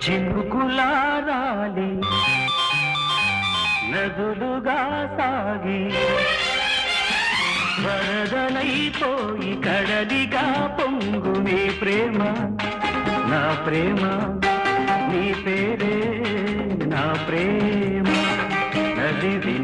చినుకులారాలి నదులుగా సాగి వరదలైపోయి కడలిగా పొంగు నీ ప్రేమ నా ప్రేమ నీ పేరే నా ప్రేమ నదివి